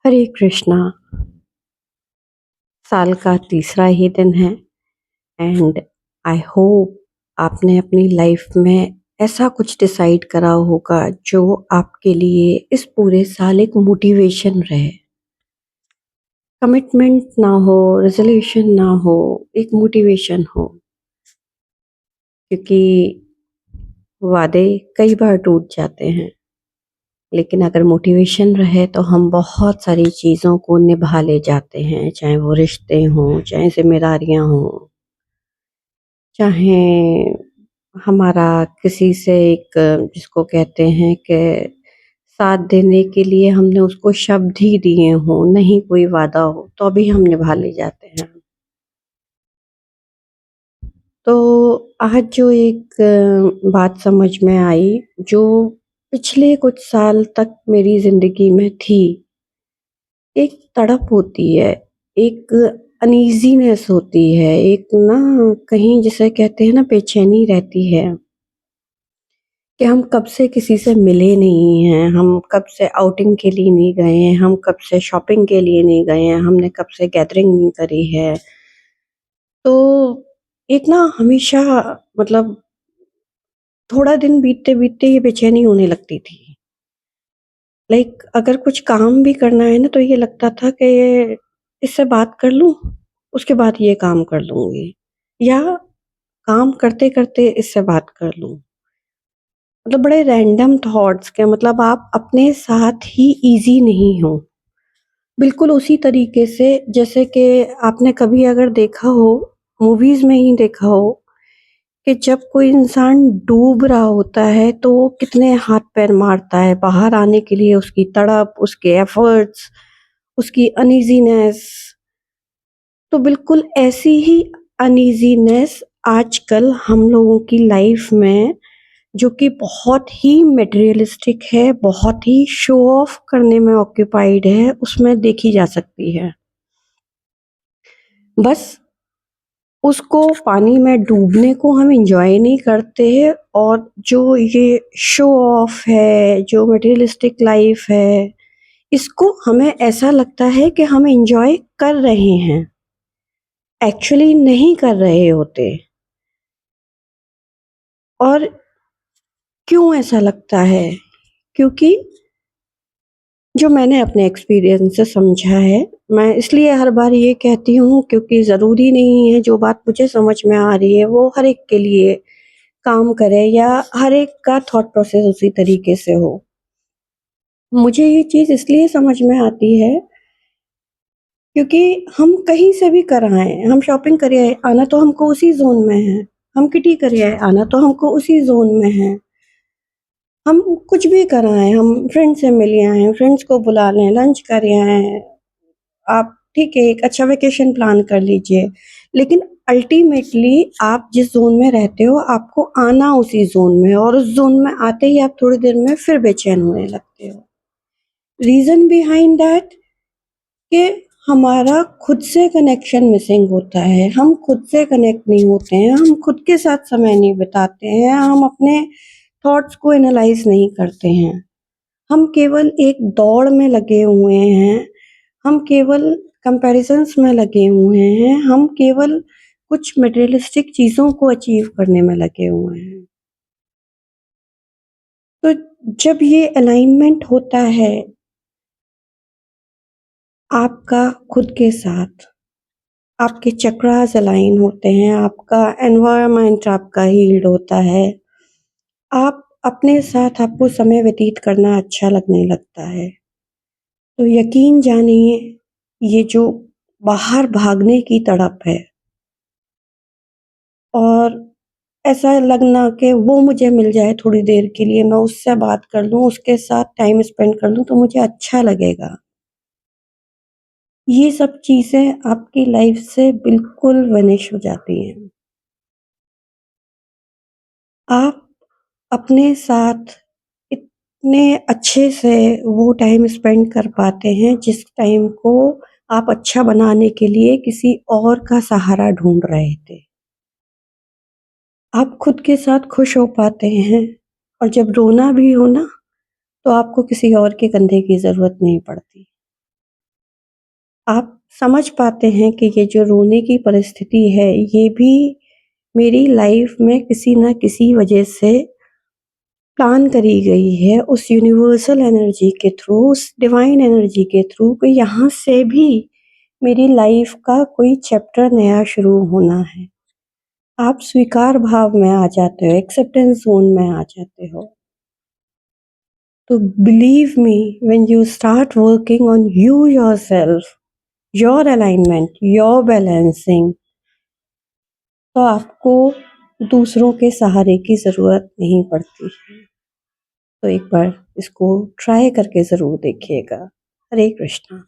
हरे कृष्णा। साल का तीसरा ही दिन है एंड आई होप आपने अपनी लाइफ में ऐसा कुछ डिसाइड करा होगा जो आपके लिए इस पूरे साल एक मोटिवेशन रहे। कमिटमेंट ना हो, रेजोल्यूशन ना हो, एक मोटिवेशन हो, क्योंकि वादे कई बार टूट जाते हैं, लेकिन अगर मोटिवेशन रहे तो हम बहुत सारी चीज़ों को निभा ले जाते हैं, चाहे वो रिश्ते हों, चाहे जिम्मेदारियां हों, चाहे हमारा किसी से एक जिसको कहते हैं कि साथ देने के लिए हमने उसको शब्द ही दिए हों, नहीं कोई वादा हो तो भी हम निभा ले जाते हैं। तो आज जो एक बात समझ में आई, जो पिछले कुछ साल तक मेरी ज़िंदगी में थी, एक तड़प होती है, एक अनईज़ीनेस होती है, एक ना कहीं जिसे कहते हैं ना बेचैनी रहती है कि हम कब से किसी से मिले नहीं हैं, हम कब से आउटिंग के लिए नहीं गए हैं, हम कब से शॉपिंग के लिए नहीं गए हैं, हमने कब से गैदरिंग नहीं करी है। तो एक ना हमेशा मतलब थोड़ा दिन बीतते-बीतते ये बेचैनी होने लगती थी। लाइक अगर कुछ काम भी करना है ना तो ये लगता था कि इससे बात कर लूँ, उसके बाद ये काम कर लूँगी, या काम करते-करते इससे बात कर लूँ। मतलब बड़े रैंडम थॉट्स के, मतलब आप अपने साथ ही ईज़ी नहीं हो। बिल्कुल उसी तरीके से जैसे कि आपने कभी अगर देखा हो, मूवीज़ में ही देखा हो कि जब कोई इंसान डूब रहा होता है तो वो कितने हाथ-पैर मारता है बाहर आने के लिए, उसकी तड़प, उसके एफर्ट्स, उसकी अनईज़ीनेस। तो बिल्कुल ऐसी ही अनईज़ीनेस आजकल हम लोगों की लाइफ़ में, जो कि बहुत ही मटेरियलिस्टिक है, बहुत ही शो ऑफ करने में ऑक्यूपाइड है, उसमें देखी जा सकती है। बस उसको पानी में डूबने को हम एन्जॉय नहीं करते हैं, और जो ये शो ऑफ है, जो मटेरियलिस्टिक लाइफ़ है, इसको हमें ऐसा लगता है कि हम एन्जॉय कर रहे हैं, एक्चुअली नहीं कर रहे होते। और क्यों ऐसा लगता है? क्योंकि जो मैंने अपने एक्सपीरियंस से समझा है, मैं इसलिए हर बार ये कहती हूँ क्योंकि ज़रूरी नहीं है जो बात मुझे समझ में आ रही है वो हर एक के लिए काम करे या हर एक का थॉट प्रोसेस उसी तरीके से हो। मुझे ये चीज़ इसलिए समझ में आती है क्योंकि हम कहीं से भी कर आएँ, हम शॉपिंग करे आए, आना तो हमको उसी ज़ोन में है। हम किटी करे आए, आना तो हमको उसी ज़ोन में है। हम कुछ भी कर आएँ, हम फ्रेंड से मिल आएँ हैं, फ्रेंड्स को बुला लें, लंच कर आएँ हैं। आप ठीक है, एक अच्छा वेकेशन प्लान कर लीजिए, लेकिन अल्टीमेटली आप जिस ज़ोन में रहते हो, आपको आना उसी ज़ोन में है, और उस ज़ोन में आते ही आप थोड़ी देर में फिर बेचैन होने लगते हो। रीज़न बिहाइंड दैट कि हमारा खुद से कनेक्शन मिसिंग होता है, हम खुद से कनेक्ट नहीं होते हैं, हम खुद के साथ समय नहीं बिताते हैं, हम अपने थॉट्स को एनालाइज़ नहीं करते हैं। हम केवल एक दौड़ में लगे हुए हैं, हम केवल कंपैरिज़न्स में लगे हुए हैं, हम केवल कुछ मटेरियलिस्टिक चीज़ों को अचीव करने में लगे हुए हैं। तो जब ये अलाइनमेंट होता है आपका खुद के साथ, आपके चक्रास अलाइन होते हैं, आपका एनवायरनमेंट आपका हील्ड होता है, आप अपने साथ आपको समय व्यतीत करना अच्छा लगने लगता है। तो यकीन जानिए, ये जो बाहर भागने की तड़प है और ऐसा लगना कि वो मुझे मिल जाए थोड़ी देर के लिए, मैं उससे बात कर लूँ, उसके साथ टाइम स्पेंड कर लूँ तो मुझे अच्छा लगेगा। ये सब चीज़ें आपकी लाइफ़ से बिल्कुल वनिश हो जाती हैं। आप अपने साथ इतने अच्छे से वो टाइम स्पेंड कर पाते हैं जिस टाइम को आप अच्छा बनाने के लिए किसी और का सहारा ढूँढ रहे थे। आप खुद के साथ खुश हो पाते हैं, और जब रोना भी हो ना, तो आपको किसी और के कंधे की ज़रूरत नहीं पड़ती। आप समझ पाते हैं कि ये जो रोने की परिस्थिति है, ये भी मेरी लाइफ में किसी न किसी वजह से प्लान करी गई है उस यूनिवर्सल एनर्जी के थ्रू, उस डिवाइन एनर्जी के थ्रू कि यहाँ से भी मेरी लाइफ का कोई चैप्टर नया शुरू होना है। आप स्वीकार भाव में आ जाते हो, एक्सेप्टेंस ज़ोन में आ जाते हो। तो believe me, when you start working on you yourself, your alignment, your balancing, तो आपको दूसरों के सहारे की ज़रूरत नहीं पड़ती है। तो एक बार इसको ट्राई करके ज़रूर देखिएगा। हरे कृष्णा।